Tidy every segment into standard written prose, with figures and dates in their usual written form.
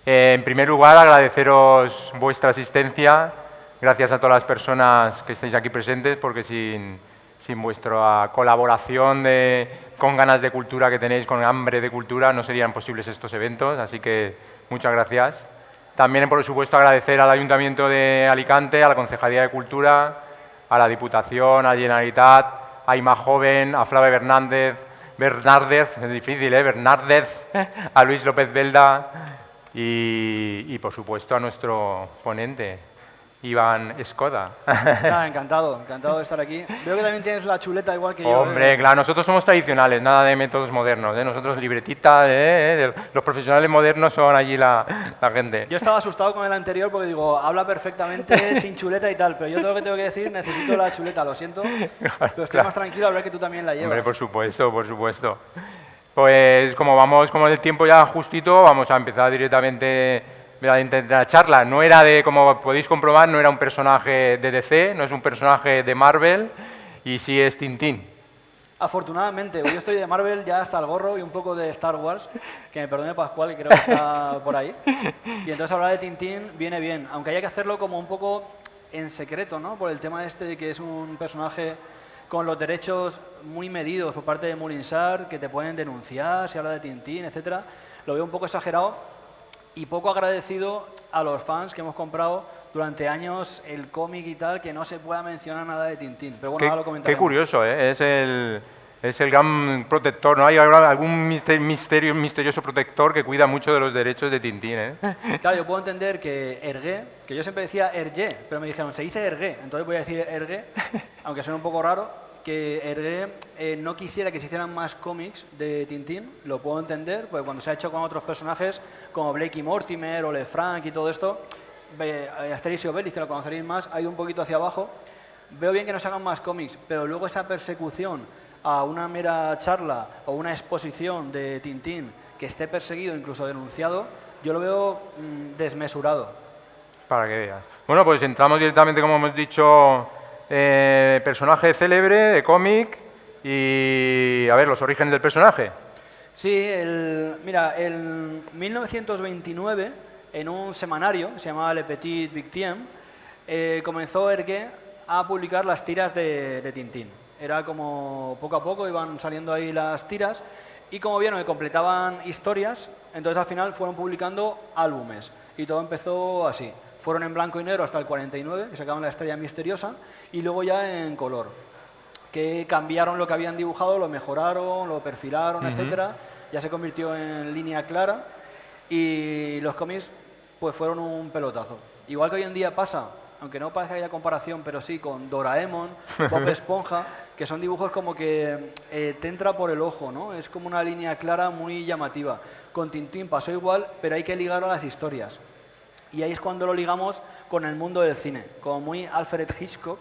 En primer lugar, agradeceros vuestra asistencia. Gracias a todas las personas que estáis aquí presentes, porque sin vuestra colaboración con ganas de cultura que tenéis, con hambre de cultura, no serían posibles estos eventos. Así que muchas gracias. También, por supuesto, agradecer al Ayuntamiento de Alicante, a la Concejalía de Cultura, a la Diputación, a Generalitat, a Imajoven, a Flave Bernardez, es difícil, Bernardez, a Luis López Belda y, por supuesto, a nuestro ponente, Iván Escoda. Encantado de estar aquí. Veo que también tienes la chuleta igual que yo. Hombre, claro, nosotros somos tradicionales, nada de métodos modernos, Nosotros libretita, los profesionales modernos son allí la gente. Yo estaba asustado con el anterior porque digo, habla perfectamente sin chuleta y tal, pero yo todo lo que tengo que decir, necesito la chuleta, lo siento, pero estoy más tranquilo al ver que tú también la llevas. Hombre, por supuesto, por supuesto. Pues como el tiempo ya justito, vamos a empezar directamente la charla. No era como podéis comprobar, no era un personaje de DC, no es un personaje de Marvel, y sí es Tintín. Afortunadamente, yo estoy de Marvel ya hasta el gorro y un poco de Star Wars, que me perdone Pascual, que creo que está por ahí. Y entonces hablar de Tintín viene bien, aunque haya que hacerlo como un poco en secreto, ¿no? Por el tema este de que es un personaje con los derechos muy medidos por parte de Moulinsart, que te pueden denunciar si habla de Tintín, etcétera. Lo veo un poco exagerado y poco agradecido a los fans que hemos comprado durante años el cómic y tal, que no se pueda mencionar nada de Tintín. Pero bueno, ahora lo comentaremos. Qué curioso, es el gran protector, ¿no? Hay algún misterioso protector que cuida mucho de los derechos de Tintín, Claro, yo puedo entender que Hergé, que yo siempre decía Hergé, pero me dijeron, se dice Hergé, entonces voy a decir Hergé, aunque suene un poco raro, que Hergé no quisiera que se hicieran más cómics de Tintín, lo puedo entender, porque cuando se ha hecho con otros personajes como Blake y Mortimer o Lefranc y todo esto, Asterix y Obelix, que lo conoceréis más, ha ido un poquito hacia abajo. Veo bien que nos hagan más cómics, pero luego esa persecución a una mera charla o una exposición de Tintín que esté perseguido, incluso denunciado, yo lo veo desmesurado. Para que veas. Bueno, pues entramos directamente, como hemos dicho, personaje célebre de cómic y, a ver, los orígenes del personaje. Sí, mira, en 1929, en un semanario, se llamaba Le Petit Victien, comenzó Hergé a publicar las tiras de Tintín. Era como poco a poco iban saliendo ahí las tiras y como vieron que completaban historias, entonces al final fueron publicando álbumes y todo empezó así. Fueron en blanco y negro hasta el 49, que sacaban La Estrella Misteriosa, y luego ya en color, que cambiaron lo que habían dibujado, lo mejoraron, lo perfilaron, etcétera. Ya se convirtió en línea clara y los cómics pues fueron un pelotazo. Igual que hoy en día pasa, aunque no parezca que haya comparación, pero sí con Doraemon, Bob Esponja, que son dibujos como que te entra por el ojo, ¿no? Es como una línea clara muy llamativa. Con Tintín pasó igual, pero hay que ligarlo a las historias. Y ahí es cuando lo ligamos con el mundo del cine, como muy Alfred Hitchcock,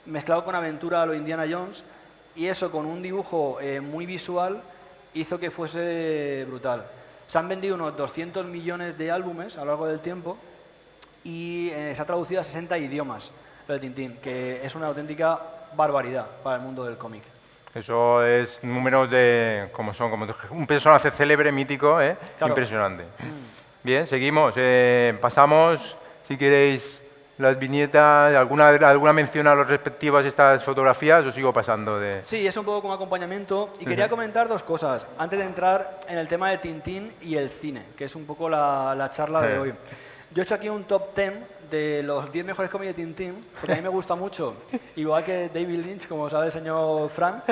mezclado con aventura a lo Indiana Jones, y eso con un dibujo muy visual hizo que fuese brutal. Se han vendido unos 200 millones de álbumes a lo largo del tiempo y se ha traducido a 60 idiomas lo de Tintín, que es una auténtica barbaridad para el mundo del cómic. Eso es números como un personaje célebre, mítico, claro. Impresionante. Bien, seguimos. Pasamos, si queréis, las viñetas, alguna mención a las respectivas estas fotografías, os sigo pasando de... Sí, es un poco como acompañamiento y quería comentar dos cosas antes de entrar en el tema de Tintín y el cine, que es un poco la charla de hoy. Yo he hecho aquí un top 10 de los 10 mejores cómics de Tintín, porque a mí me gusta mucho, igual que David Lynch, como sabe el señor Frank,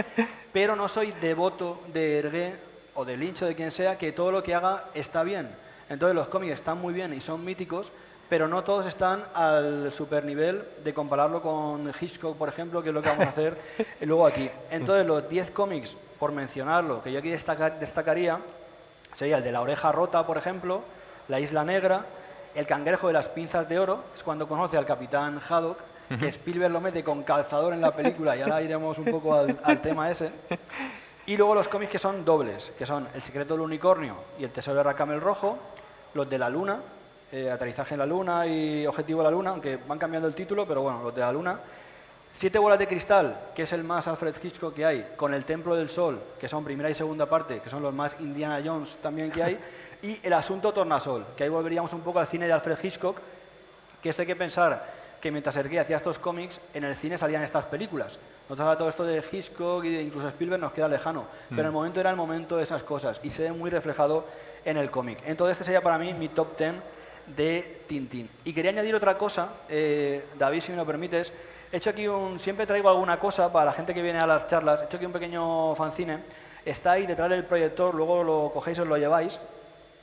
pero no soy devoto de Hergé o de Lynch o de quien sea, que todo lo que haga está bien. Entonces los cómics están muy bien y son míticos, pero no todos están al super nivel de compararlo con Hitchcock, por ejemplo, que es lo que vamos a hacer luego aquí. Entonces los 10 cómics, por mencionarlo, que yo aquí destacaría, sería el de La Oreja Rota, por ejemplo, La Isla Negra, El Cangrejo de las Pinzas de Oro, es cuando conoce al Capitán Haddock, que Spielberg lo mete con calzador en la película, y ahora iremos un poco al tema ese. Y luego los cómics que son dobles, que son El Secreto del Unicornio y El Tesoro de Racamel Rojo, los de la Luna, Aterrizaje en la Luna y Objetivo de la Luna, aunque van cambiando el título, pero bueno, los de la Luna. 7 bolas de cristal, que es el más Alfred Hitchcock que hay, con El Templo del Sol, que son primera y segunda parte, que son los más Indiana Jones también que hay, Y El asunto tornasol, que ahí volveríamos un poco al cine de Alfred Hitchcock, que esto hay que pensar que mientras Hergé hacía estos cómics, en el cine salían estas películas. Nosotros ahora todo esto de Hitchcock y de incluso Spielberg nos queda lejano, pero el momento era el momento de esas cosas y se ve muy reflejado en el cómic. Entonces este sería para mí mi top 10 de Tintín. Y quería añadir otra cosa, David, si me lo permites. He hecho aquí siempre traigo alguna cosa para la gente que viene a las charlas. He hecho aquí un pequeño fanzine. Está ahí detrás del proyector, luego lo cogéis y os lo lleváis.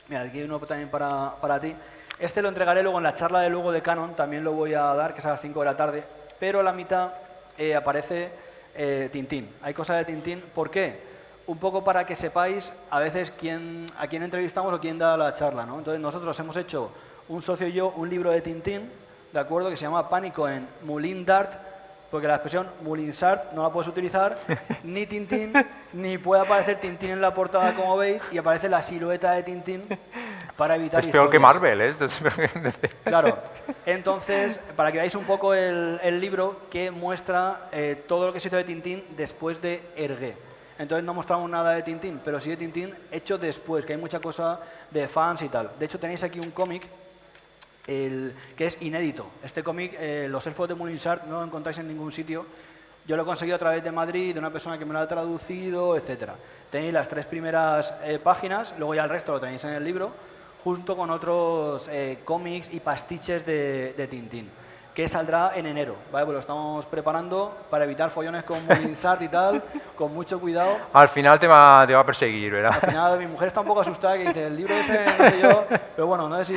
Mira, aquí hay uno también para ti. Este lo entregaré luego en la charla de luego de Canon, también lo voy a dar, que es a las 5 de la tarde. Pero a la mitad aparece Tintín. Hay cosas de Tintín. ¿Por qué? Un poco para que sepáis a veces a quién entrevistamos o quién da la charla, ¿no? Entonces nosotros hemos hecho, un socio y yo, un libro de Tintín, ¿de acuerdo? Que se llama Pánico en Moulin d'Art, porque la expresión Moulinsart no la puedes utilizar, ni Tintín, ni puede aparecer Tintín en la portada, como veis, y aparece la silueta de Tintín para evitar Es peor que historias. Marvel, ¿eh? Claro. Entonces, para que veáis un poco el libro que muestra todo lo que se hizo de Tintín después de Hergé. Entonces no mostramos nada de Tintín, pero sí de Tintín hecho después, que hay mucha cosa de fans y tal. De hecho, tenéis aquí un cómic que es inédito. Este cómic, Los elfos de Moulinsart, no lo encontráis en ningún sitio. Yo lo he conseguido a través de Madrid, de una persona que me lo ha traducido, etcétera. Tenéis las 3 primeras páginas, luego ya el resto lo tenéis en el libro, junto con otros cómics y pastiches de Tintín, que saldrá en enero, ¿vale? Pues lo estamos preparando para evitar follones con Moulinsart y tal, con mucho cuidado. Al final te va a perseguir, ¿verdad? Al final mi mujer está un poco asustada, que dice, el libro ese, no sé yo, pero bueno, no sé si,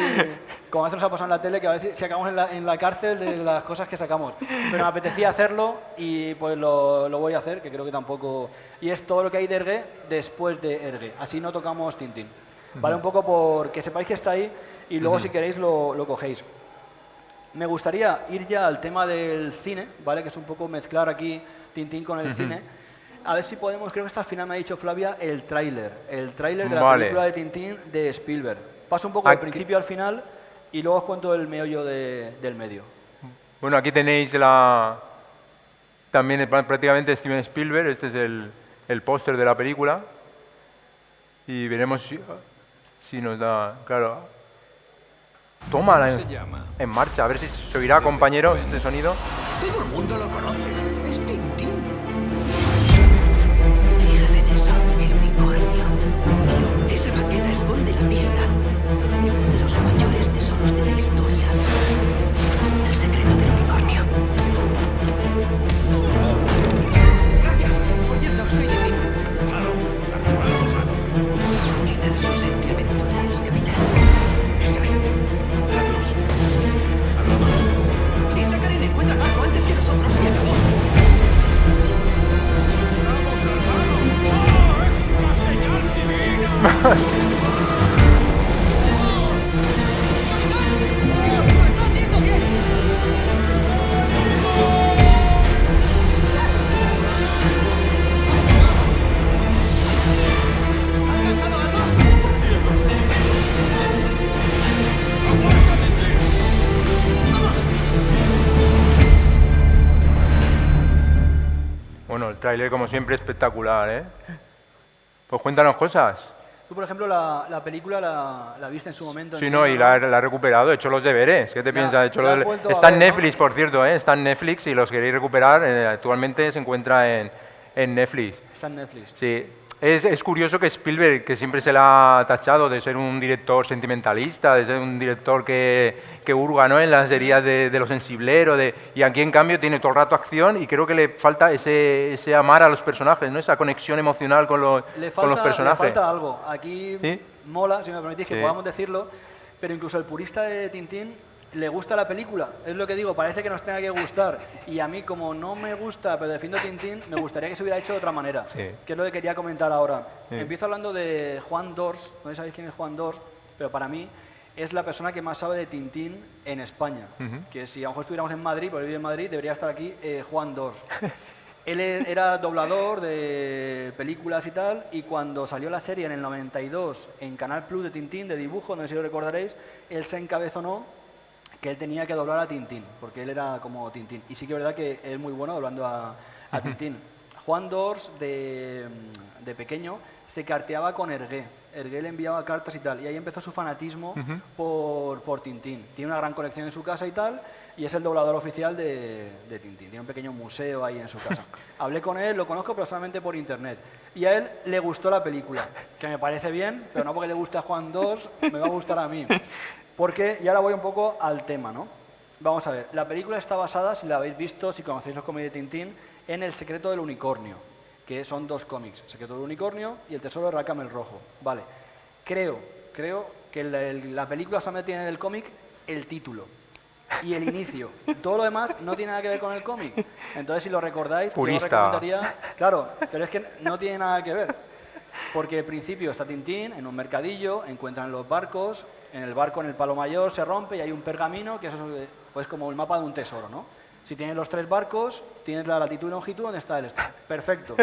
como a veces nos ha pasado en la tele, que a veces si acabamos en la cárcel de las cosas que sacamos. Pero me apetecía hacerlo y pues lo voy a hacer, que creo que tampoco... Y es todo lo que hay de Hergé después de Hergé, así no tocamos Tintín. ¿Vale? Un poco por que sepáis que está ahí y luego si queréis lo cogéis. Me gustaría ir ya al tema del cine, ¿vale? Que es un poco mezclar aquí Tintín con el cine. A ver si podemos, creo que hasta al final me ha dicho Flavia, el tráiler de la película de Tintín de Spielberg. Paso un poco del principio al final y luego os cuento el meollo del medio. Bueno, aquí tenéis también prácticamente Steven Spielberg, este es el póster de la película y veremos si nos da, claro. Tómala en marcha, a ver si se oirá, compañero, este sonido. Todo el mundo lo conoce. Es Tintín. Fíjate en eso, el unicornio. Mira, esa maqueta esconde la pista de uno de los mayores tesoros de la historia. El secreto del unicornio. Gracias. Por cierto, soy Tintín. Haddock, archivador Haddock. ¿Qué tal su set de aventuras, capitán? Excelente. Dadlos. A los dos. Si Saccharin encuentra el barco antes que nosotros, se acabó. ¡Estamos salvados! ¡Oh, es una señal divina! Bueno, el tráiler como siempre espectacular, ¿eh? Pues cuéntanos cosas. Tú, por ejemplo, la película la viste en su momento. Sí, no, y la he recuperado, he hecho los deberes. ¿Qué te piensas? Está en Netflix, por cierto, ¿eh? Está en Netflix y los queréis recuperar, actualmente se encuentra en Netflix. Está en Netflix. Sí. Es curioso que Spielberg, que siempre se le ha tachado de ser un director sentimentalista, de ser un director que hurga, ¿no?, en las heridas de lo sensiblero, y aquí en cambio tiene todo el rato acción y creo que le falta ese amar a los personajes, ¿no?, esa conexión emocional con los personajes. Le falta algo. Aquí ¿Sí? mola, si me permitís, que Sí. podamos decirlo, pero incluso el purista de Tintín le gusta la película. Es lo que digo, parece que nos tenga que gustar. Y a mí, como no me gusta, pero defiendo Tintín, me gustaría que se hubiera hecho de otra manera. Sí. Que es lo que quería comentar ahora. Sí. Empiezo hablando de Juan Dors. No sabéis quién es Juan Dors, pero para mí es la persona que más sabe de Tintín en España. Que si a lo mejor estuviéramos en Madrid, porque vive en Madrid, debería estar aquí Juan Dors. Él era doblador de películas y tal, y cuando salió la serie en el 92 en Canal Plus de Tintín, de dibujo, no sé si lo recordaréis, él se encabezonó que él tenía que doblar a Tintín, porque él era como Tintín. Y sí que es verdad que es muy bueno doblando a Tintín. Juan Dors, de pequeño, se carteaba con Hergé. Hergé le enviaba cartas y tal, y ahí empezó su fanatismo por Tintín. Tiene una gran colección en su casa y tal, y es el doblador oficial de Tintín. Tiene un pequeño museo ahí en su casa. Hablé con él, lo conozco, pero solamente por internet. Y a él le gustó la película, que me parece bien, pero no porque le guste a Juan 2, me va a gustar a mí. Porque, y ahora voy un poco al tema, ¿no? Vamos a ver, la película está basada, si la habéis visto, si conocéis los cómics de Tintín, en El secreto del unicornio, que son 2 cómics, El secreto del unicornio y El tesoro de Rackham el rojo. Vale, creo que la película solamente tiene en el cómic el título y el inicio. Todo lo demás no tiene nada que ver con el cómic. Entonces, si lo recordáis, Purista. yo os recomendaría... Claro, pero es que no tiene nada que ver. Porque al principio está Tintín en un mercadillo, encuentran los barcos, en el barco, en el palo mayor, se rompe y hay un pergamino que eso es pues, como el mapa de un tesoro, ¿no? Si tienes los 3 barcos, tienes la latitud y longitud donde está el este. Perfecto.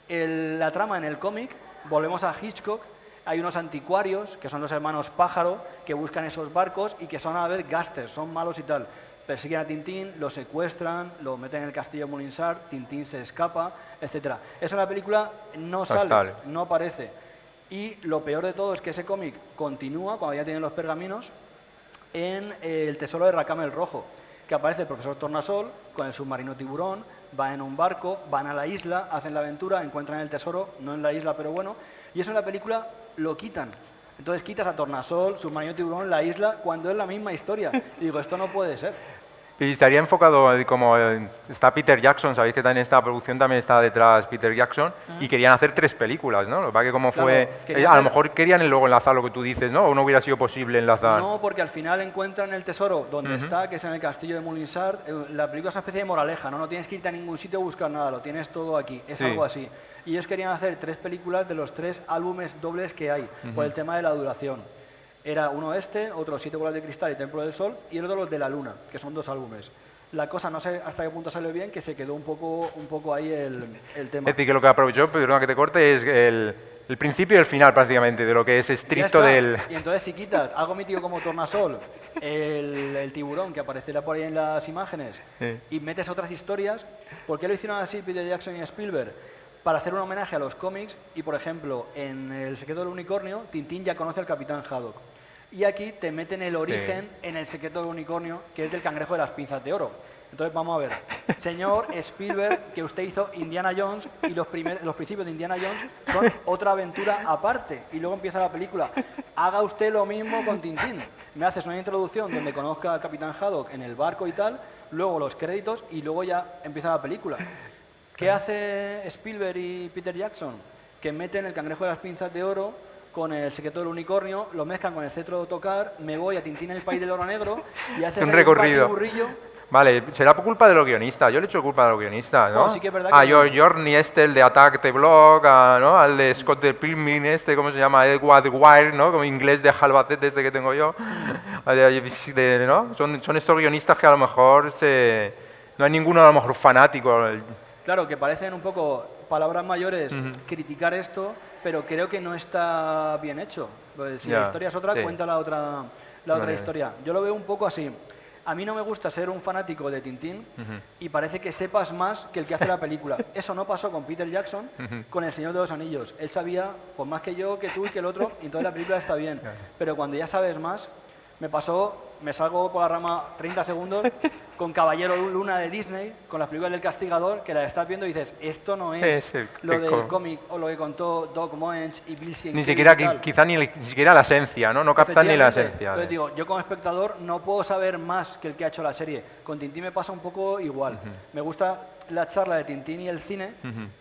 La trama en el cómic, volvemos a Hitchcock, hay unos anticuarios, que son los hermanos Pájaro, que buscan esos barcos y que son a ver gángsters, son malos y tal. Persiguen a Tintín, lo secuestran, lo meten en el castillo de Molinsart, Tintín se escapa, etc. Eso en la película no sale, no aparece. Y lo peor de todo es que ese cómic continúa, cuando ya tienen los pergaminos, en El tesoro de Rackham el rojo, que aparece el profesor Tornasol con el submarino Tiburón, va en un barco, van a la isla, hacen la aventura, encuentran el tesoro, no en la isla, pero bueno, y eso en la película lo quitan. Entonces quitas a Tornasol, submarino Tiburón, la isla, cuando es la misma historia. Y digo, esto no puede ser. Y estaría enfocado, como está Peter Jackson, sabéis que también esta producción también está detrás Peter Jackson, y querían hacer 3 películas, ¿no? Lo que pasa que como Claro, fue... a lo mejor querían luego enlazar lo que tú dices, ¿no? O no hubiera sido posible enlazar. No, porque al final encuentran el tesoro donde está, que es en el castillo de Molinsart. La película es una especie de moraleja, ¿no? No tienes que irte a ningún sitio a buscar nada, lo tienes todo aquí. Es algo así. Y ellos querían hacer 3 películas de los 3 álbumes dobles que hay, por el tema de la duración. Era uno otro 7 bolas de cristal y Templo del Sol, y el otro los de la Luna, que son 2 álbumes. La cosa no sé hasta qué punto salió bien, que se quedó un poco ahí el tema. Es decir, que lo que aprovechó, perdona que te corte, es el principio y el final prácticamente, de lo que es estricto del... Y entonces si quitas algo mítico como Tornasol, el tiburón que aparecerá por ahí en las imágenes, y metes otras historias, ¿por qué lo hicieron así Peter Jackson y Spielberg? Para hacer un homenaje a los cómics, y por ejemplo, en El secreto del unicornio, Tintín ya conoce al Capitán Haddock. Y aquí te meten el origen en El secreto del unicornio, que es del cangrejo de las pinzas de oro. Entonces vamos a ver, señor Spielberg, que usted hizo Indiana Jones y los principios de Indiana Jones son otra aventura aparte y luego empieza la película. Haga usted lo mismo con Tintín. Me haces una introducción donde conozca al Capitán Haddock en el barco y tal, luego los créditos y luego ya empieza la película. ¿Qué hace Spielberg y Peter Jackson? Que meten el cangrejo de las pinzas de oro con El secreto del unicornio, lo mezclan con El cetro de tocar, me voy a Tintín en el país del oro negro y haces un recorrido. burrillo. Vale, será por culpa de los guionistas. Yo le echo culpa a los guionistas, ¿no? No, sí que es verdad a que... Jorni el de Attack the Block, ¿no? Al de Scott the Pilgrim ¿cómo se llama? Edward Wire, ¿no? Como inglés de Albacete que tengo yo. ¿No? Son estos guionistas que a lo mejor no hay ninguno a lo mejor fanático. Claro, que parecen un poco palabras mayores criticar esto, pero creo que no está bien hecho. Pues si la historia es otra, cuenta la otra historia. Yo lo veo un poco así. A mí no me gusta ser un fanático de Tintín y parece que sepas más que el que hace la película. Eso no pasó con Peter Jackson, con El Señor de los Anillos. Él sabía, pues más que yo, que tú y que el otro, y entonces la película está bien. Pero cuando ya sabes más, me salgo por la rama 30 segundos con Caballero Luna de Disney, con las películas del Castigador, que las estás viendo y dices, esto no es lo del cómic o lo que contó Doc Moench y Bill Sienkiewicz. Ni siquiera, quizá ni siquiera la esencia, ¿no? No captan ni la esencia. Entonces digo, yo como espectador no puedo saber más que el que ha hecho la serie. Con Tintín me pasa un poco igual. Me gusta la charla de Tintín y el cine,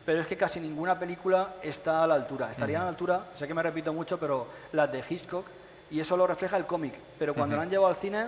pero es que casi ninguna película está a la altura. Estaría a la altura, sé que me repito mucho, pero las de Hitchcock, y eso lo refleja el cómic, pero cuando lo han llevado al cine,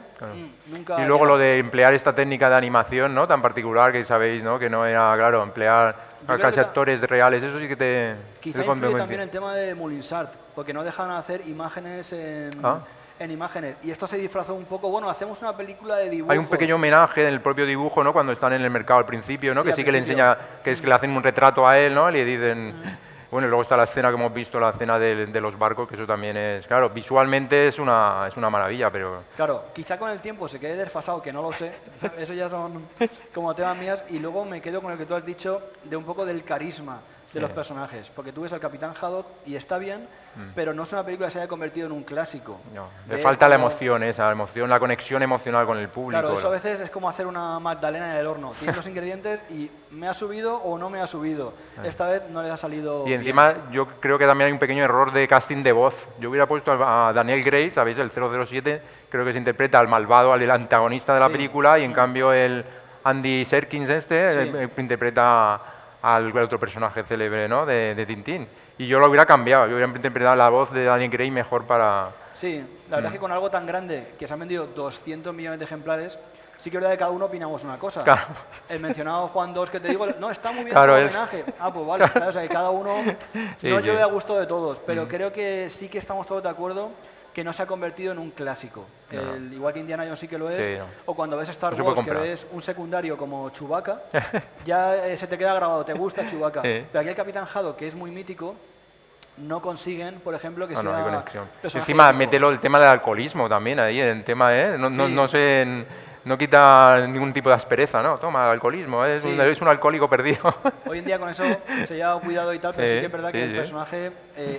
nunca... Y luego lo de emplear esta técnica de animación, ¿no? Tan particular que sabéis, ¿no? Que no era, claro, emplear casi actores reales, eso sí que te... Quizá influye también el tema de Molinsart, porque no dejan hacer imágenes en imágenes, y esto se disfrazó un poco, bueno, hacemos una película de dibujos. Hay un pequeño homenaje en el propio dibujo, ¿no? Cuando están en el mercado al principio, ¿no? Sí, que sí que le enseña, que es que le hacen un retrato a él, ¿no? Le dicen... Bueno, y luego está la escena que hemos visto, la escena de los barcos, que eso también es, claro, visualmente es una maravilla, pero... Claro, quizá con el tiempo se quede desfasado, que no lo sé, eso ya son como temas mías, y luego me quedo con el que tú has dicho de un poco del carisma. de los personajes, porque tú ves al Capitán Haddock y está bien, pero no es una película que se haya convertido en un clásico. No, le Es falta la como- emoción, esa emoción, la conexión emocional con el público. Claro, eso a ¿no? veces es como hacer una magdalena en el horno. Tienes los ingredientes y me ha subido o no me ha subido. Esta vez no le ha salido Y encima bien. yo creo que también hay un pequeño error de casting de voz. Yo hubiera puesto a Daniel Gray, ¿sabéis? El 007, creo que se interpreta al malvado, al antagonista de la Sí. película, y en cambio el Andy Serkins este Sí. interpreta al otro personaje célebre, ¿no? De Tintín. Y yo lo hubiera cambiado, yo hubiera interpretado la voz de Daniel Gray mejor para... Sí, la verdad es que con algo tan grande que se han vendido 200 millones de ejemplares, sí que es verdad que cada uno opinamos una cosa. Claro. El mencionado Juan II que te digo, no, está muy bien Claro, el es- homenaje. Ah, pues vale, ¿sabes? O sea, que cada uno Sí, no sí. llueve a gusto de todos, pero creo que sí que estamos todos de acuerdo que no se ha convertido en un clásico. Igual que Indiana Jones sí que lo es, Sí, no. o cuando ves Star No se puede Wars que comprar. ves un secundario como Chewbacca, ya se te queda grabado, te gusta Chewbacca. Sí. Pero aquí el Capitán Haddock, que es muy mítico, no consiguen, por ejemplo, que Ah, sea no, hay conexión. personaje Encima, épico. mételo el tema del alcoholismo también ahí, el tema, ¿eh? No, Sí. no quita ningún tipo de aspereza, ¿no? Toma, alcoholismo, Sí. eres un alcohólico perdido. Hoy en día con eso se lleva cuidado y tal, pero Sí, sí que es verdad que sí, el sí. personaje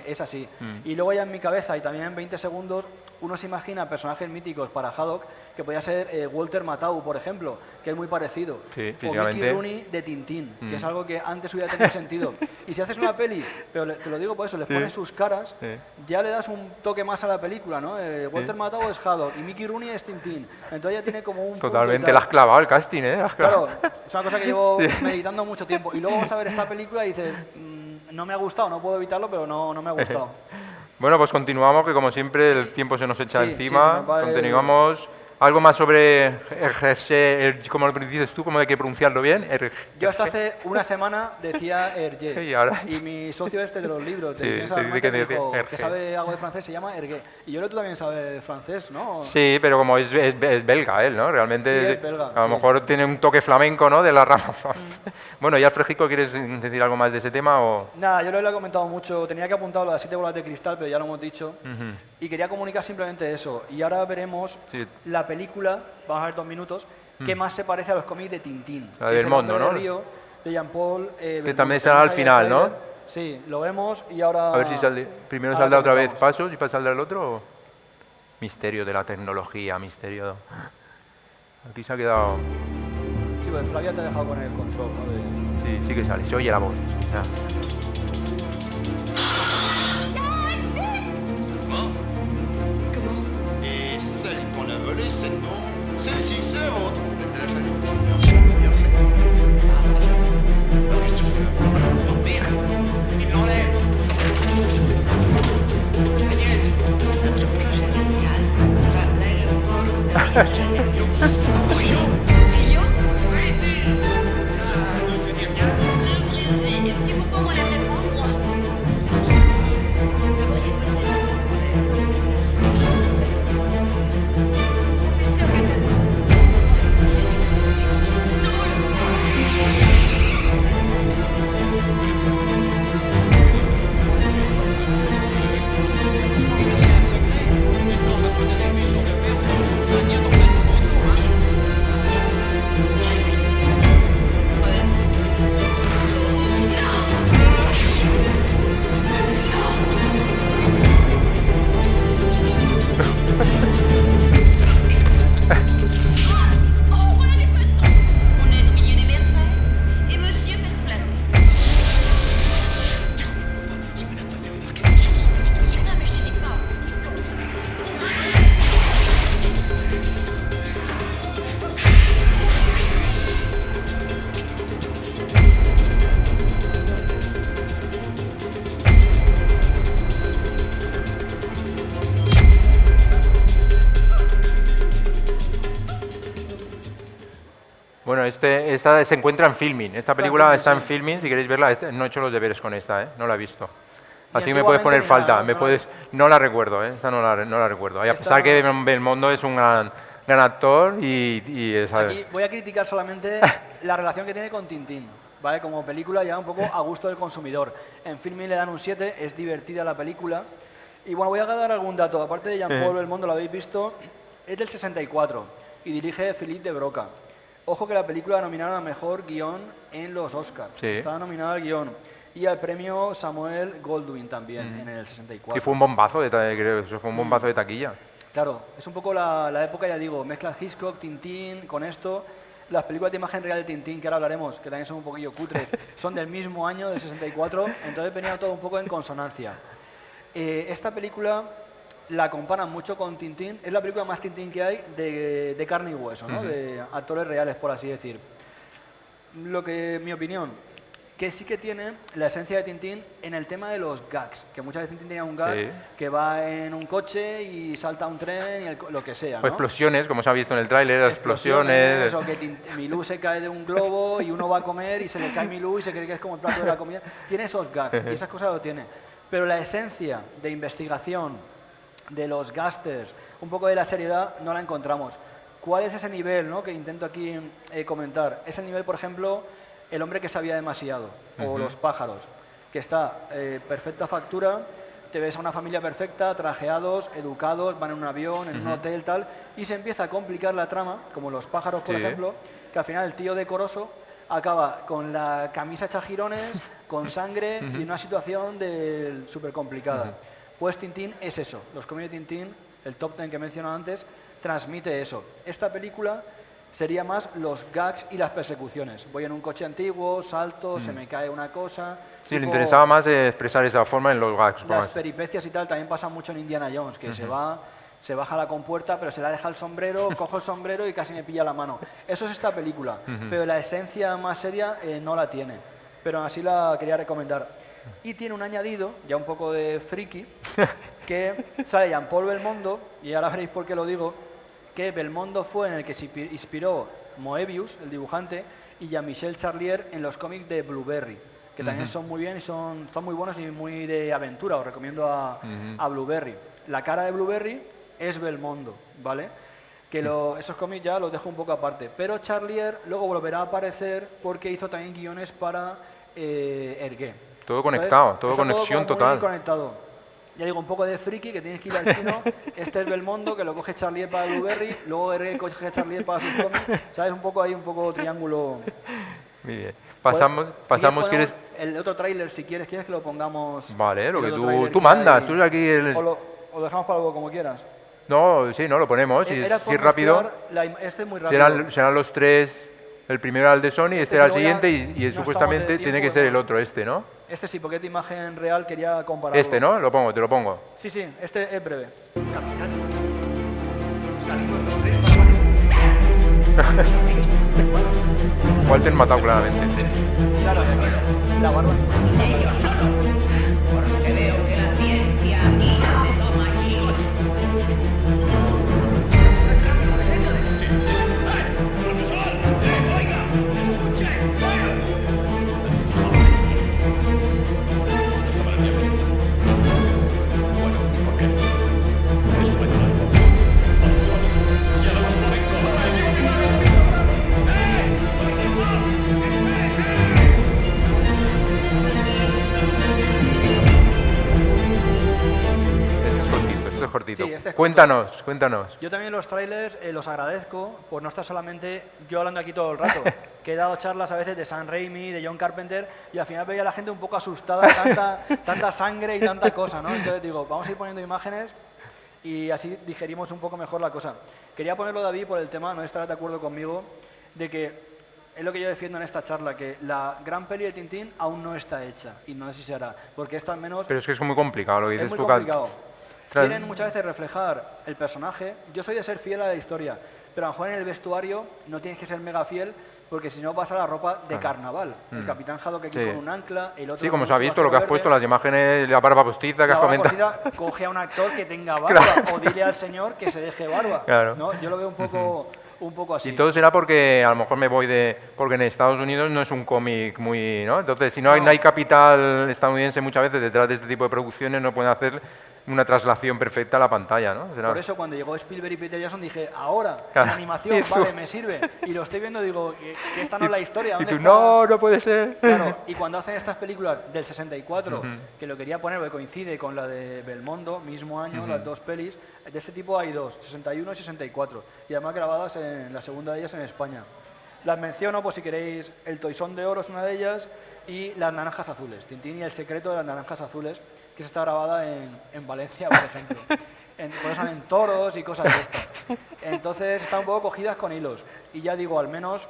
es así. Y luego ya en mi cabeza y también en 20 segundos uno se imagina personajes míticos para Haddock que podía ser Walter Matthau, por ejemplo, que es muy parecido. Sí, o Mickey físicamente. Rooney de Tintín, que es algo que antes hubiera tenido sentido. Y si haces una peli, pero te lo digo por eso, les pones sus caras, Sí. ya le das un toque más a la película, ¿no? Walter Matthau es Haddock y Mickey Rooney es Tintín. Entonces ya tiene como un punto y Totalmente, tal. le has clavado el casting, ¿eh? Le has clavado. Claro, es una cosa que llevo meditando mucho tiempo. Y luego vas a ver esta película y dices, no me ha gustado, no puedo evitarlo, pero no me ha gustado. Bueno, pues continuamos, que como siempre el tiempo se nos echa Sí, sí, encima. se nos va el- Continuamos. Algo más sobre ejercer, ¿cómo lo dices tú? ¿Cómo hay que pronunciarlo bien? Yo hasta hace una semana decía Hergé. Y ahora- Y mi socio este de los libros, de Sí, Ciencias te dice Salamanca, que me dice dijo Hergé. que sabe algo de francés, se llama Hergé. Y yo creo que tú también sabes francés, ¿no? Sí, pero como es belga él, ¿no? Realmente Sí, es belga, a lo sí. mejor tiene un toque flamenco, ¿no? De la rama. Bueno, ¿y Alfrejico quieres decir algo más de ese tema o...? Nada, yo lo he comentado mucho. Tenía que apuntar lo de las 7 bolas de cristal, pero ya lo hemos dicho. Y quería comunicar simplemente eso. Y ahora veremos Sí. la película, vamos a ver 2 minutos, que más se parece a los cómics de Tintín. La que del es El Mondo, hombre ¿no? de Río, de Jean-Paul Belmondo. también será al Tenemos ahí el final, ¿no? tráiler. Sí, lo vemos y ahora... A ver si sale. Primero ahora saldrá otra vez comentamos. pasos y para saldrá el otro. Misterio de la tecnología, misterio. Aquí se ha quedado. Sí, pues Flavia te ha dejado con el control, ¿no? Sí, sí que sale, se oye la voz. Ya. Et celle qu'on a volée, c'est non. Celle-ci, c'est la vôtre. Qu'est-ce que tu fais? Oh merde! Il l'enlève! Agnès! Rio! Rio? Ne fais dire rien. Et pourquoi on l'aimerait prendre? Le voyez C'est un secret. Maintenant, notre ennemi sur le père, on va venir dans notre tronçon, hein. Oh, voilà les feutres! On est au milieu des merveilles, et monsieur fait se placer. Non, mais je n'hésite pas. Bueno, esta se encuentra en Filmin. Esta película Filmin, está en sí. Filmin, si queréis verla. No he hecho los deberes con esta, ¿eh? No la he visto. Así que me antiguamente puedes poner ni falta. nada, Me no puedes... No la recuerdo, ¿eh? Esta no la recuerdo. Y a Esta- pesar que Belmondo es un gran actor y esa... Aquí voy a criticar solamente la relación que tiene con Tintín, ¿vale? Como película ya un poco a gusto del consumidor. En Filmin le dan un 7, es divertida la película. Y bueno, voy a dar algún dato. Aparte de Jean-Paul Belmondo, lo habéis visto, es del 64 y dirige Philippe de Broca. Ojo que la película nominaron a Mejor Guión en los Oscars. Sí. Estaba nominada al guión. y al premio Samuel Goldwyn también en el 64. Y fue un bombazo, creo, eso fue un bombazo de taquilla. Claro, es un poco la época, ya digo, mezcla Hitchcock, Tintín, con esto. Las películas de imagen real de Tintín, que ahora hablaremos, que también son un poquillo cutres, son del mismo año, del 64, entonces venía todo un poco en consonancia. Esta película la comparan mucho con Tintín, es la película más Tintín que hay de carne y hueso, ¿no? De actores reales, por así decir. Mi opinión, que sí que tiene la esencia de Tintín en el tema de los gags, que muchas veces Tintín tenía un gag que va en un coche y salta un tren y lo que sea, ¿no? O explosiones, como se ha visto en el tráiler, explosiones. O que Milú se cae de un globo y uno va a comer y se le cae Milú y se cree que es como el plato de la comida. Tiene esos gags y esas cosas lo tiene. Pero la esencia de investigación, de los gasters, un poco de la seriedad, no la encontramos. ¿Cuál es ese nivel, ¿no?, que intento aquí comentar? Es el nivel, por ejemplo, El hombre que sabía demasiado, o Los pájaros, que está perfecta factura, te ves a una familia perfecta, trajeados, educados, van en un avión, en un hotel, tal, y se empieza a complicar la trama, como Los pájaros, por ejemplo, que al final el tío decoroso acaba con la camisa hecha jirones, con sangre y una situación súper complicada. Pues Tintín es eso, los cómics de Tintín, el top 10 que he mencionado antes, transmite eso. Esta película sería más los gags y las persecuciones. Voy en un coche antiguo, salto, se me cae una cosa... Sí, le interesaba más expresar esa forma en los gags. Las peripecias y tal también pasa mucho en Indiana Jones, que se baja la compuerta, pero se la deja el sombrero, cojo el sombrero y casi me pilla la mano. Eso es esta película, pero la esencia más seria no la tiene. Pero así la quería recomendar. Y tiene un añadido, ya un poco de friki, que sale Jean-Paul Belmondo, y ahora veréis por qué lo digo, que Belmondo fue en el que se inspiró Moebius, el dibujante, y Jean-Michel Charlier en los cómics de Blueberry, que también son muy bien y son muy buenos y muy de aventura. Os recomiendo a Blueberry. La cara de Blueberry es Belmondo, ¿vale? Que esos cómics ya los dejo un poco aparte. Pero Charlier luego volverá a aparecer porque hizo también guiones para Hergé. Todo conectado, todo conexión todo total. muy conectado. Ya digo, un poco de friki, que tienes que ir al chino. Este es Belmondo, que lo coge Charlier para Blueberry, luego Hergé coge Charlier para sus cómics. ¿Sabes? Un poco ahí, un poco triángulo. Muy bien. Pasamos, ¿quieres? El otro tráiler, si quieres que lo pongamos. Vale, lo que tú mandas, tú aquí... O lo dejamos para algo como quieras. No, sí, no, lo ponemos, si es rápido. Este es muy rápido. Serán los tres, el primero era el de Sony, este era el siguiente y no supuestamente tiene que ser el otro, este, ¿no? Este sí, porque es de imagen real, quería compararlo. Este, ¿no? Te lo pongo. Sí, este es breve. Capitán, salimos los tres para... Walter matado claramente. Claro, la barba. Ellos solo. Porque veo que la ciencia aquí no se toma chirigote. Cortito. Sí, este es Cuéntanos. Yo también los trailers los agradezco por no estar solamente yo hablando aquí todo el rato, que he dado charlas a veces de Sam Raimi, de John Carpenter, y al final veía a la gente un poco asustada, tanta sangre y tanta cosa, ¿no? Entonces digo, vamos a ir poniendo imágenes y así digerimos un poco mejor la cosa. Quería ponerlo, David, por el tema, no estarás de acuerdo conmigo, de que es lo que yo defiendo en esta charla, que la gran peli de Tintín aún no está hecha, y no sé si se hará, porque esta al menos... Pero es que es muy complicado lo que dices es muy tú. complicado. Quieren muchas veces reflejar el personaje. Yo soy de ser fiel a la historia, pero a lo mejor en el vestuario no tienes que ser mega fiel, porque si no vas a la ropa de carnaval. El Capitán Haddock aquí con un ancla, el otro... Sí, como con se ha un visto, lo que has verde. puesto, las imágenes, la barba postiza que has comentado. Coge a un actor que tenga barba, o dile al señor que se deje barba. Claro. ¿No? Yo lo veo un poco así. Y todo será porque a lo mejor porque en Estados Unidos no es un cómic muy, ¿no? Entonces, si no hay capital estadounidense muchas veces detrás de este tipo de producciones, no pueden hacer una traslación perfecta a la pantalla, ¿no? Por eso cuando llegó Spielberg y Peter Jackson dije, ahora, Claro. la animación, Eso. vale, me sirve. Y lo estoy viendo y digo, que esta no es la historia. Y ¿dónde tú, está? no puede ser. Claro, y cuando hacen estas películas del 64, que lo quería poner porque coincide con la de Belmondo, mismo año, las dos pelis, de este tipo hay dos, 61 y 64, y además grabadas en la segunda de ellas en España. Las menciono por si queréis, El Toisón de Oro es una de ellas, y Las naranjas azules, Tintín y el secreto de las naranjas azules, que se está grabada en Valencia, por ejemplo. Por eso salen toros y cosas de estas. Entonces están un poco cogidas con hilos. Y ya digo, al menos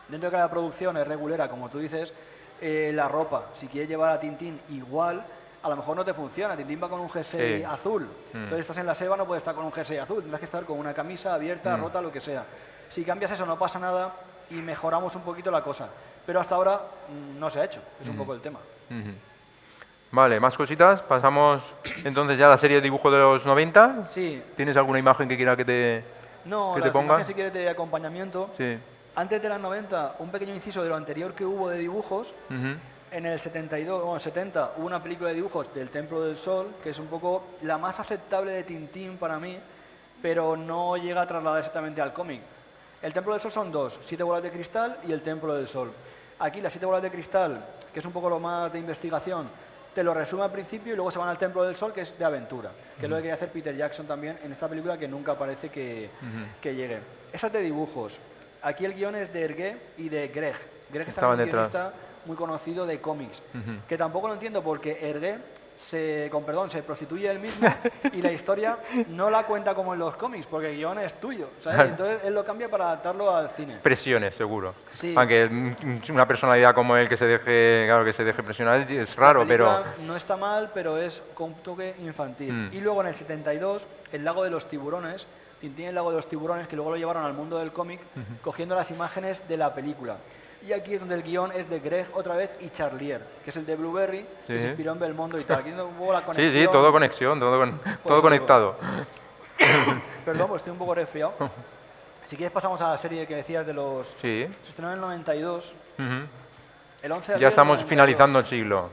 dentro de que la producción es regulera, como tú dices, la ropa, si quieres llevar a Tintín igual, a lo mejor no te funciona. Tintín va con un jersey Sí. azul. Entonces estás en la selva, no puedes estar con un jersey azul, tendrás que estar con una camisa abierta, rota, lo que sea. Si cambias eso no pasa nada y mejoramos un poquito la cosa. Pero hasta ahora no se ha hecho, es un poco el tema. Ujú. Vale, más cositas. Pasamos entonces ya a la serie de dibujos de los 90. Sí, ¿Tienes alguna imagen que quiera que te no, que te las ponga? imágenes si quieres de acompañamiento. Sí. Antes de las 90, un pequeño inciso de lo anterior que hubo de dibujos. Ujú. En el 72, bueno, 70 hubo una película de dibujos del Templo del Sol, que es un poco la más aceptable de Tintín para mí, pero no llega a trasladar exactamente al cómic. El Templo del Sol son dos, 7 bolas de cristal y el Templo del Sol. Aquí las 7 bolas de cristal, que es un poco lo más de investigación, te lo resume al principio y luego se van al Templo del Sol, que es de aventura, que es lo que quería hacer Peter Jackson también en esta película, que nunca parece que llegue. Esa es de dibujos. Aquí el guión es de Hergé y de Greg. Greg es Estaban también un detrás. guionista muy conocido de cómics, que tampoco lo entiendo porque Hergé se prostituye él mismo y la historia no la cuenta como en los cómics, porque el guión es tuyo, ¿sabes? Entonces él lo cambia para adaptarlo al cine. Presiones, seguro. Sí. Aunque una personalidad como él que se deje presionar es raro, La pero película no está mal, pero es con un toque infantil. Y luego en el 72, El lago de los tiburones, Tintín el lago de los tiburones, que luego lo llevaron al mundo del cómic, cogiendo las imágenes de la película. Y aquí es donde el guión es de Greg otra vez y Charlier, que es el de Blueberry, que se inspiró en Belmondo y tal. Aquí un poco la sí, conexión. sí, todo conexión, todo eso conectado. Perdón, pues estoy un poco resfriado. Si quieres pasamos a la serie que decías de los... Sí. Se estrenó en el 92. Ujú. El 11 de abril Ya del estamos 92. finalizando el siglo.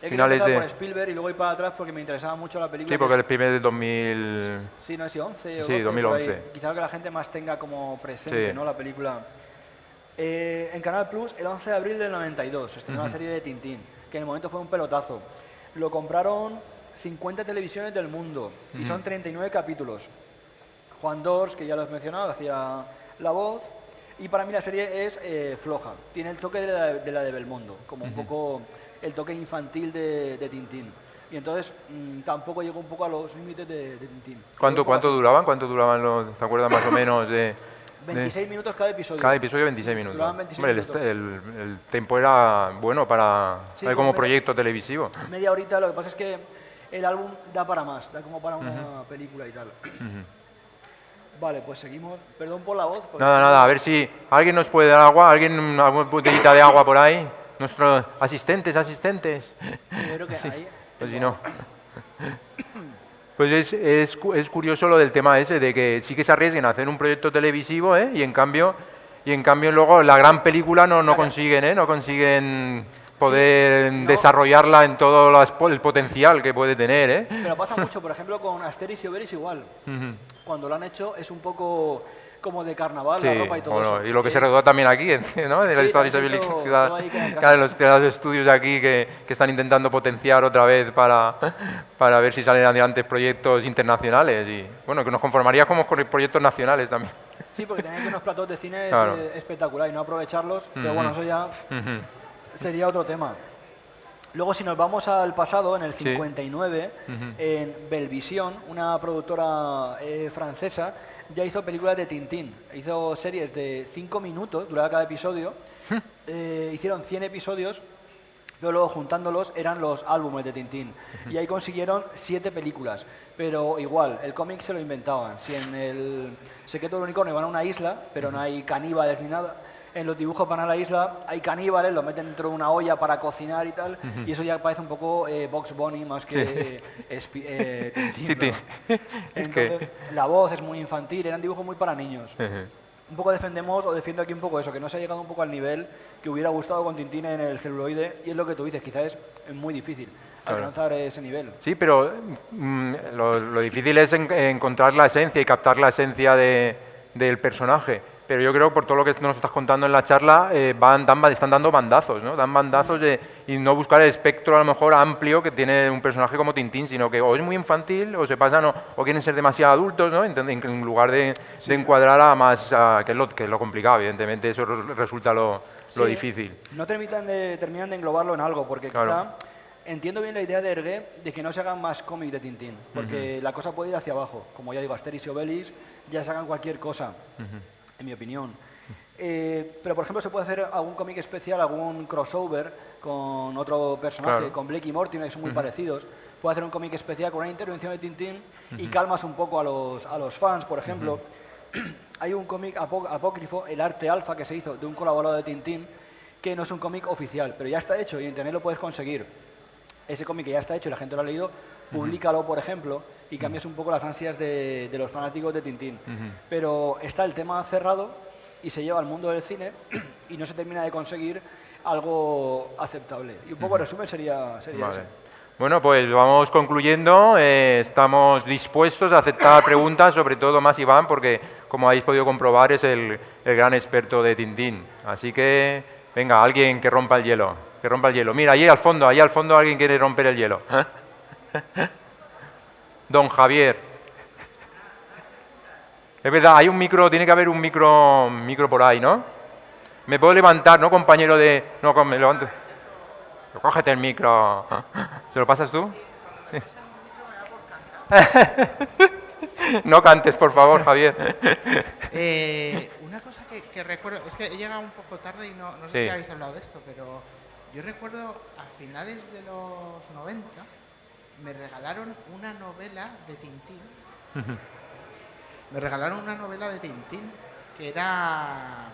He querido finales empezar de- por Spielberg y luego ir para atrás porque me interesaba mucho la película. Sí, que porque es- el primer del 2000... Sí, no sé si 11 o Sí, 12, 2011. por ahí. Quizá lo que la gente más tenga como presente, Sí. ¿no? La película. En Canal Plus, el 11 de abril del 92, se estrenó la serie de Tintín, que en el momento fue un pelotazo. Lo compraron 50 televisiones del mundo y son 39 capítulos. Juan Dors, que ya lo he mencionado, hacía la voz. Y para mí la serie es floja. Tiene el toque de la de Belmondo, como un poco el toque infantil de Tintín. Y entonces tampoco llegó un poco a los límites de Tintín. ¿Cuánto duraban? ¿Cuánto duraban los, te acuerdas más o menos de...? 26 minutos cada episodio. Cada episodio 26 minutos. Duraban 26 Hombre, minutos. el tiempo era bueno para Sí, como como proyecto televisivo. Media horita, lo que pasa es que el álbum da para más, da como para una película y tal. Vale, pues seguimos. Perdón por la voz. porque Nada, estoy- nada, a ver si alguien nos puede dar agua, alguien, alguna botellita de agua por ahí. Nuestros asistentes. Yo creo que ahí... Pues si no. Pues es curioso lo del tema ese, de que sí que se arriesguen a hacer un proyecto televisivo, ¿eh? y en cambio luego la gran película no consiguen, ¿eh? No consiguen poder no. desarrollarla en todo el potencial que puede tener, ¿eh? Pero pasa mucho, por ejemplo, con Asterix y Obelix igual. Cuando lo han hecho es un poco como de carnaval, Sí, la ropa y todo bueno, eso. y lo que se rodó también aquí, ¿no? De la Sí, historia también de se hizo ciudad, todo ahí que en claro, de los estudios aquí que están intentando potenciar otra vez para ver si salen adelante proyectos internacionales y bueno, que nos conformaría como con proyectos nacionales también. Sí, porque tenéis unos platos de cine Claro. espectaculares y no aprovecharlos, pero bueno, eso ya sería otro tema. Luego, si nos vamos al pasado, en el 59, en Belvisión, una productora francesa, ya hizo películas de Tintín. Hizo series de 5 minutos, duraba cada episodio. Hicieron 100 episodios, pero luego juntándolos eran los álbumes de Tintín. Y ahí consiguieron 7 películas. Pero igual, el cómic se lo inventaban. Si en el Secreto del Unicornio van a una isla, pero no hay caníbales ni nada, en los dibujos van a la isla, hay caníbales, lo meten dentro de una olla para cocinar y tal, y eso ya parece un poco Bugs Bunny más que Tintín, Sí, ¿no? es que- Entonces, la voz es muy infantil, eran dibujos muy para niños. Un poco defiendo aquí un poco eso, que no se ha llegado un poco al nivel que hubiera gustado con Tintín en el celuloide, y es lo que tú dices, quizás es muy difícil alcanzar ese nivel. Sí, pero lo difícil es encontrar la esencia y captar la esencia del personaje. Pero yo creo, por todo lo que nos estás contando en la charla, están dando bandazos, ¿no? Dan bandazos y no buscar el espectro a lo mejor amplio que tiene un personaje como Tintín, sino que o es muy infantil o se pasan o quieren ser demasiado adultos, ¿no? En lugar de encuadrar a más, que es lo complicado, evidentemente eso resulta lo lo Sí, difícil. No terminan de englobarlo en algo, porque Claro. quizá entiendo bien la idea de Hergé de que no se hagan más cómics de Tintín, porque la cosa puede ir hacia abajo. Como ya digo, Asterix y Obelix ya se hagan cualquier cosa, en mi opinión. Pero, por ejemplo, se puede hacer algún cómic especial, algún crossover con otro personaje, Claro. con Blake y Mortimer, que son muy parecidos. Puede hacer un cómic especial con una intervención de Tintín y calmas un poco a los fans, por ejemplo. Hay un cómic apócrifo, El Arte Alfa, que se hizo de un colaborador de Tintín, que no es un cómic oficial, pero ya está hecho y en internet lo puedes conseguir. Ese cómic que ya está hecho y la gente lo ha leído, públicalo, por ejemplo, y cambias un poco las ansias de los fanáticos de Tintín. Pero está el tema cerrado y se lleva al mundo del cine y no se termina de conseguir algo aceptable. Y un poco el resumen sería Vale. ese. Bueno, pues vamos concluyendo. Estamos dispuestos a aceptar preguntas, sobre todo más Iván, porque como habéis podido comprobar es el gran experto de Tintín. Así que, venga, alguien que rompa el hielo. Que rompa el hielo. Mira, allí al fondo alguien quiere romper el hielo. Don Javier. Es verdad, hay un micro, tiene que haber un micro por ahí, ¿no? Me puedo levantar, ¿no, compañero de...? No, me levanto. Cógete el micro. ¿Se lo pasas tú? Sí. No cantes, por favor, Javier. Una cosa que recuerdo, es que he llegado un poco tarde y no sé Sí. si habéis hablado de esto, pero yo recuerdo a finales de los 90 me regalaron una novela de Tintín. Me regalaron una novela de Tintín que era...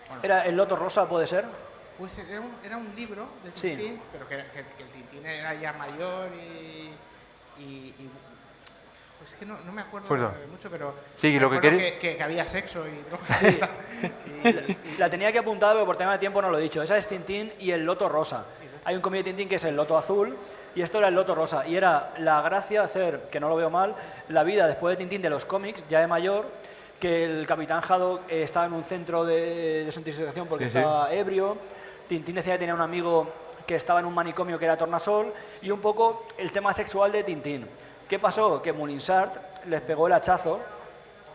bueno, ¿Era El Loto Rosa, puede ser? pues era un libro de Sí. Tintín, pero que el Tintín era ya mayor pues es que no me acuerdo Pues no. mucho, pero Sí, me lo que acuerdo queréis- que había sexo y drogas. Sí. y, La tenía que apuntar, pero por tema de tiempo no lo he dicho. Esa es Tintín y El Loto Rosa. Hay un cómic de Tintín que es El Loto Azul y esto era El Loto Rosa. Y era la gracia hacer, que no lo veo mal, la vida después de Tintín de los cómics, ya de mayor, que el Capitán Haddock estaba en un centro de desintoxicación porque Sí, sí. estaba ebrio. Tintín decía que tenía un amigo que estaba en un manicomio que era tornasol y un poco el tema sexual de Tintín. ¿Qué pasó? Que Moulinsart les pegó el hachazo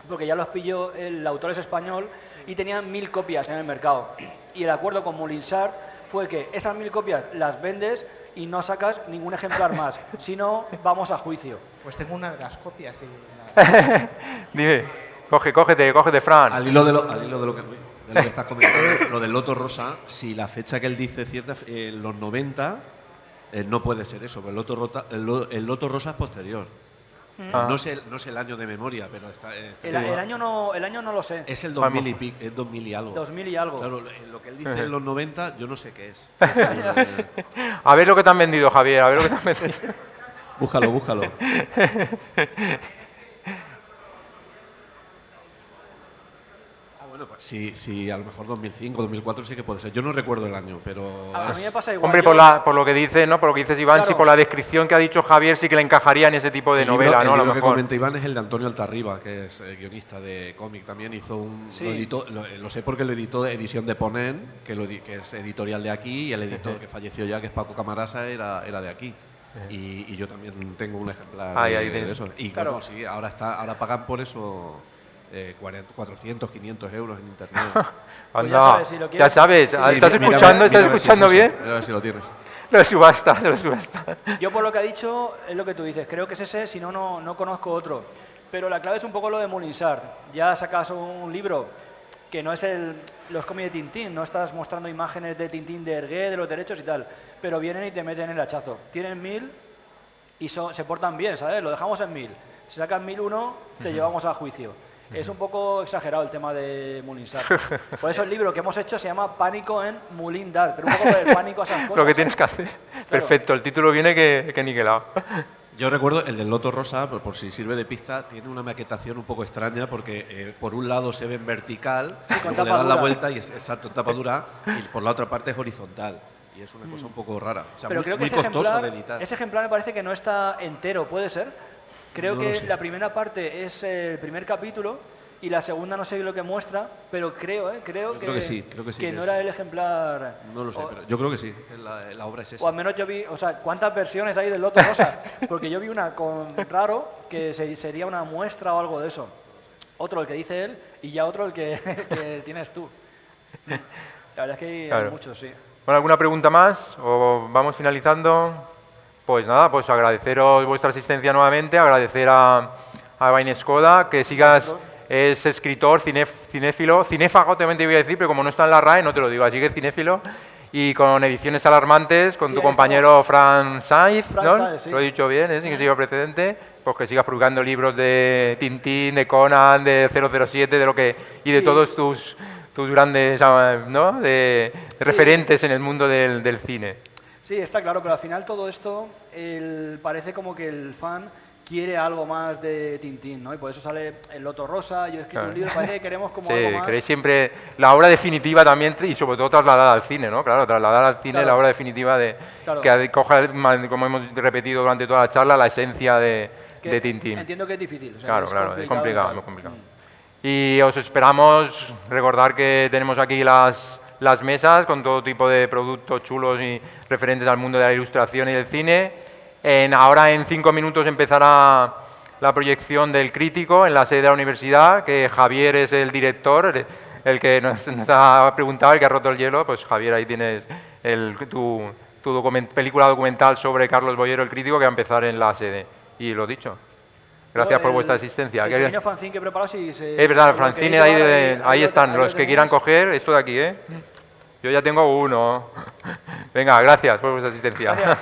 porque ya los pilló, el autor es español y tenían 1000 copias en el mercado. Y el acuerdo con Moulinsart fue que esas 1000 copias las vendes y no sacas ningún ejemplar más, si no, vamos a juicio. pues tengo una de las copias y Dime, cógete, Fran. Al hilo de lo que estás comentando, lo del Loto Rosa, si la fecha que él dice es cierta, en los 90, no puede ser eso, pero el Loto Rosa es posterior. Ah. No sé el año de memoria, pero El año no lo sé, es el 2000 y pico, es 2000 y algo. 2000 y algo. Claro, lo que él dice en los 90, yo no sé qué es. A ver lo que te han vendido, Javier, a ver lo que te han vendido. Búscalo. Bueno, pues sí, a lo mejor 2005, 2004 sí que puede ser. Yo no recuerdo el año, pero... A mí me pasa igual. Hombre, yo- por lo que dice, ¿no? Por lo que dices, Iván, Claro. sí, por la descripción que ha dicho Javier, sí que le encajaría en ese tipo de El novela, libro, ¿no? A el lo libro que mejor. comenta Iván es el de Antonio Altarriba, que es guionista de cómic también. Hizo un... Sí. Lo editó, lo sé porque lo editó de Edición de Ponent, que es editorial de aquí, y el editor que falleció ya, que es Paco Camarasa, era de aquí. Y yo también tengo un ejemplar Ahí de tienes. eso. Y Claro. bueno, sí, ahora pagan por eso 400, 500 euros en internet. Pues Anda, ya sabes, si lo ya quieres- sabes, Sí, ¿estás mira, escuchando? ¿Estás a ver si escuchando es bien? eso. Mira a ver si lo tienes. Lo subasta, lo subasta. Yo por lo que ha dicho es lo que tú dices, creo que es ese, si no, no conozco otro. Pero la clave es un poco lo de Moulinsart. Ya sacas un libro que no es los cómics de Tintín, no estás mostrando imágenes de Tintín de Hergé, de los derechos y tal, pero vienen y te meten el hachazo. Tienen 1000 y se portan bien, ¿sabes? Lo dejamos en 1000. Si sacas 1001, te llevamos a juicio. Es un poco exagerado el tema de Moulinsart. Por eso el libro que hemos hecho se llama Pánico en Moulindar, pero un poco por el pánico a esas cosas. Lo que tienes que hacer. Perfecto, el título viene que niquelado. Yo recuerdo el del Loto Rosa, por si sirve de pista, tiene una maquetación un poco extraña porque por un lado se ve en vertical, Sí, con luego le tapa dan la dura. vuelta y es exacto, en tapa dura, y por la otra parte es horizontal. Y es una cosa un poco rara. O sea, Pero muy, creo que muy costosa de editar. ese ejemplar me parece que no está entero, ¿puede ser? Creo No lo que sé. la primera parte es el primer capítulo y la segunda no sé lo que muestra, pero creo creo que sí, creo que sí que que no es. era el ejemplar. No lo sé, o, pero yo creo que sí, que la obra es o esa. al menos yo vi, o sea, ¿cuántas versiones hay del Loto Rosa? Porque yo vi una con raro que sería una muestra o algo de eso. Otro el que dice él y ya otro el que tienes tú. La verdad es que hay Claro. muchos, sí. Bueno, ¿alguna pregunta más? ¿O vamos finalizando? Pues nada, pues agradeceros vuestra asistencia nuevamente, agradecer a Vain Skoda, que sigas, es escritor, cinéfilo, cinéfago también te voy a decir, pero como no está en la RAE no te lo digo, así que es cinéfilo, y con Ediciones Alarmantes, con Sí, tu ahí compañero Fran Saiz, Fran ¿no? Sáez, sí. Lo he dicho bien, sin que siga precedente, pues que sigas publicando libros de Tintín, de Conan, de 007, de lo que y de Sí. todos tus grandes, ¿no? de referentes en el mundo del cine. Sí, está claro, pero al final todo esto parece como que el fan quiere algo más de Tintín, ¿no? Y por eso sale El Loto Rosa, yo he escrito Claro. un libro, parece que queremos como Sí, algo más. queréis siempre la obra definitiva también y sobre todo trasladada al cine, ¿no? Claro, trasladar al cine Claro. la obra definitiva Claro. que coja, como hemos repetido durante toda la charla, la esencia de que Tintín. Entiendo que es difícil. O sea, Claro, que claro, es complicado, y muy tal. complicado. Y os esperamos, recordar que tenemos aquí las mesas con todo tipo de productos chulos y referentes al mundo de la ilustración y del cine. Ahora en 5 minutos empezará la proyección del Crítico en la sede de la universidad, que Javier es el director, el que nos ha preguntado, el que ha roto el hielo. Pues Javier, ahí tienes tu película documental sobre Carlos Boyero, el Crítico, que va a empezar en la sede. Y lo dicho. Gracias por vuestra asistencia. El ¿Qué pequeño fanzine que he preparado, si se... Es verdad, el lo queréis fanzine, ahí, llevar, ahí lo están, ahí los lo que quieran tenéis. coger, esto de aquí, ¿eh? Yo ya tengo uno. Venga, gracias por vuestra asistencia. Gracias.